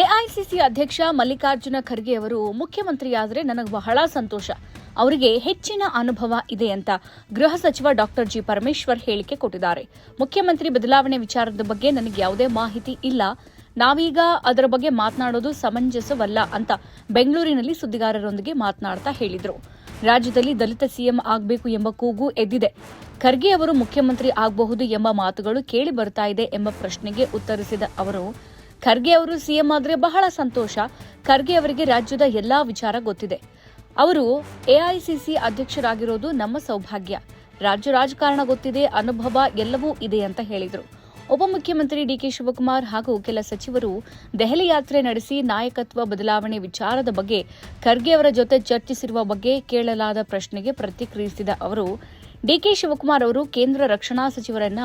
AICC ಅಧ್ಯಕ್ಷ ಮಲ್ಲಿಕಾರ್ಜುನ ಖರ್ಗೆ ಅವರು ಮುಖ್ಯಮಂತ್ರಿಯಾದರೆ ನನಗೆ ಬಹಳ ಸಂತೋಷ. ಅವರಿಗೆ ಹೆಚ್ಚಿನ ಅನುಭವ ಇದೆ ಅಂತ ಗೃಹ ಸಚಿವ ಡಾಕ್ಟರ್ ಜಿ ಪರಮೇಶ್ವರ್ ಹೇಳಿಕೆ ಕೊಟ್ಟಿದ್ದಾರೆ. ಮುಖ್ಯಮಂತ್ರಿ ಬದಲಾವಣೆ ವಿಚಾರದ ಬಗ್ಗೆ ನನಗೆ ಯಾವುದೇ ಮಾಹಿತಿ ಇಲ್ಲ. ನಾವೀಗ ಅದರ ಬಗ್ಗೆ ಮಾತನಾಡೋದು ಸಮಂಜಸವಲ್ಲ ಅಂತ ಬೆಂಗಳೂರಿನಲ್ಲಿ ಸುದ್ದಿಗಾರರೊಂದಿಗೆ ಮಾತನಾಡ್ತಾ ಹೇಳಿದರು. ರಾಜ್ಯದಲ್ಲಿ ದಲಿತ ಸಿಎಂ ಆಗಬೇಕು ಎಂಬ ಕೂಗು ಎದ್ದಿದೆ. ಖರ್ಗೆ ಅವರು ಮುಖ್ಯಮಂತ್ರಿ ಆಗಬಹುದು ಎಂಬ ಮಾತುಗಳು ಕೇಳಿ ಬರ್ತಾ ಇದೆ ಎಂಬ ಪ್ರಶ್ನೆಗೆ ಉತ್ತರಿಸಿದ ಅವರು, ಖರ್ಗೆ ಅವರು ಸಿಎಂ ಆದರೆ ಬಹಳ ಸಂತೋಷ. ಖರ್ಗೆ ಅವರಿಗೆ ರಾಜ್ಯದ ಎಲ್ಲಾ ವಿಚಾರ ಗೊತ್ತಿದೆ. ಅವರು ಎಐಸಿಸಿ ಅಧ್ಯಕ್ಷರಾಗಿರೋದು ನಮ್ಮ ಸೌಭಾಗ್ಯ. ರಾಜ್ಯ ರಾಜಕಾರಣ ಗೊತ್ತಿದೆ, ಅನುಭವ ಎಲ್ಲವೂ ಇದೆ ಅಂತ ಹೇಳಿದರು. ಉಪಮುಖ್ಯಮಂತ್ರಿ ಡಿಕೆ ಶಿವಕುಮಾರ್ ಹಾಗೂ ಕೆಲ ಸಚಿವರು ದೆಹಲಿ ಯಾತ್ರೆ ನಡೆಸಿ ನಾಯಕತ್ವ ಬದಲಾವಣೆ ವಿಚಾರದ ಬಗ್ಗೆ ಖರ್ಗೆ ಅವರ ಜೊತೆ ಚರ್ಚಿಸಿರುವ ಬಗ್ಗೆ ಕೇಳಲಾದ ಪ್ರಶ್ನೆಗೆ ಪ್ರತಿಕ್ರಿಯಿಸಿದ ಅವರು, ಡಿಕೆ ಶಿವಕುಮಾರ್ ಅವರು ಕೇಂದ್ರ ರಕ್ಷಣಾ ಸಚಿವರನ್ನ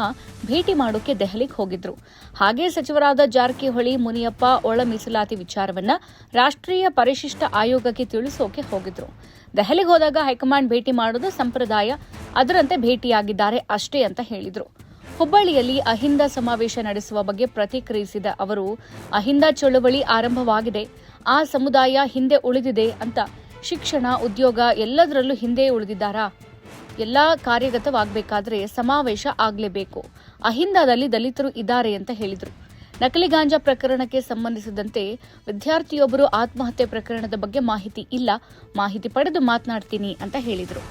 ಭೇಟಿ ಮಾಡೋಕೆ ದೆಹಲಿಗೆ ಹೋಗಿದ್ರು. ಹಾಗೆ ಸಚಿವರಾದ ಜಾರಕಿಹೊಳಿ, ಮುನಿಯಪ್ಪ ಒಳ ಮೀಸಲಾತಿ ವಿಚಾರವನ್ನ ರಾಷ್ಟ್ರೀಯ ಪರಿಶಿಷ್ಟ ಆಯೋಗಕ್ಕೆ ತಿಳಿಸೋಕೆ ಹೋಗಿದ್ರು. ದೆಹಲಿಗೆ ಹೋದಾಗ ಹೈಕಮಾಂಡ್ ಭೇಟಿ ಮಾಡೋದು ಸಂಪ್ರದಾಯ, ಅದರಂತೆ ಭೇಟಿಯಾಗಿದ್ದಾರೆ ಅಷ್ಟೇ ಅಂತ ಹೇಳಿದ್ರು. ಹುಬ್ಬಳ್ಳಿಯಲ್ಲಿ ಅಹಿಂದ ಸಮಾವೇಶ ನಡೆಸುವ ಬಗ್ಗೆ ಪ್ರತಿಕ್ರಿಯಿಸಿದ ಅವರು, ಅಹಿಂದ ಚಳವಳಿ ಆರಂಭವಾಗಿದೆ, ಆ ಸಮುದಾಯ ಹಿಂದೆ ಉಳಿದಿದೆ ಅಂತ. ಶಿಕ್ಷಣ, ಉದ್ಯೋಗ ಎಲ್ಲದರಲ್ಲೂ ಹಿಂದೆ ಉಳಿದಿದ್ದಾರಾ? ಎಲ್ಲ ಕಾರ್ಯಗತವಾಗಬೇಕಾದ್ರೆ ಸಮಾವೇಶ ಆಗಲೇಬೇಕು. ಅಹಿಂದದಲ್ಲಿ ದಲಿತರು ಇದ್ದಾರೆ ಅಂತ ಹೇಳಿದರು. ನಕಲಿ ಗಾಂಜಾ ಪ್ರಕರಣಕ್ಕೆ ಸಂಬಂಧಿಸಿದಂತೆ ವಿದ್ಯಾರ್ಥಿಯೊಬ್ಬರು ಆತ್ಮಹತ್ಯೆ ಪ್ರಕರಣದ ಬಗ್ಗೆ ಮಾಹಿತಿ ಇಲ್ಲ, ಮಾಹಿತಿ ಪಡೆದು ಮಾತನಾಡ್ತೀನಿ ಅಂತ ಹೇಳಿದರು.